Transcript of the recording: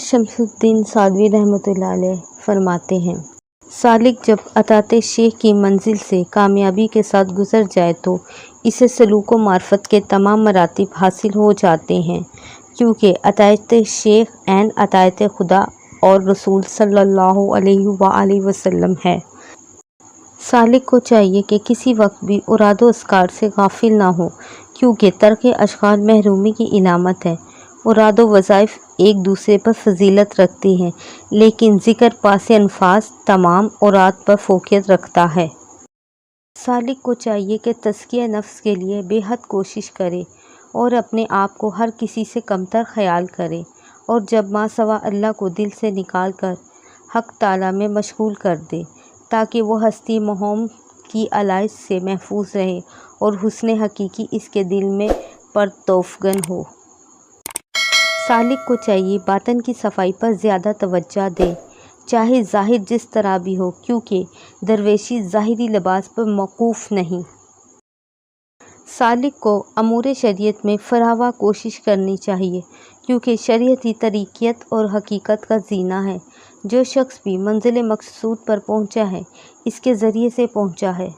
شمس الدین سعدوی رحمۃ اللہ علیہ فرماتے ہیں، سالک جب اطاعت شیخ کی منزل سے کامیابی کے ساتھ گزر جائے تو اسے سلوک و معرفت کے تمام مراتب حاصل ہو جاتے ہیں، کیونکہ اطاعت شیخ عین اطاعت خدا اور رسول صلی اللہ علیہ وآلہ وسلم ہے۔ سالک کو چاہیے کہ کسی وقت بھی اوراد و اذکار سے غافل نہ ہو، کیونکہ ترک اشغال محرومی کی علامت ہے۔ اوراد و وظائف ایک دوسرے پر فضیلت رکھتے ہیں، لیکن ذکر پاس انفاس تمام اوراد پر فوقیت رکھتا ہے۔ سالک کو چاہیے کہ تزکیہ نفس کے لیے بے حد کوشش کرے اور اپنے آپ کو ہر کسی سے کمتر خیال کرے، اور جب ما سوا اللہ کو دل سے نکال کر حق تعالیٰ میں مشغول کر دے، تاکہ وہ ہستی موہوم کی علائش سے محفوظ رہے اور حسن حقیقی اس کے دل میں پرتوفگن ہو۔ سالک کو چاہیے باطن کی صفائی پر زیادہ توجہ دے، چاہے ظاہر جس طرح بھی ہو، کیونکہ درویشی ظاہری لباس پر موقوف نہیں۔ سالک کو امور شریعت میں فراوان کوشش کرنی چاہیے، کیونکہ شریعت ہی طریقت اور حقیقت کا زینہ ہے۔ جو شخص بھی منزل مقصود پر پہنچا ہے، اس کے ذریعے سے پہنچا ہے۔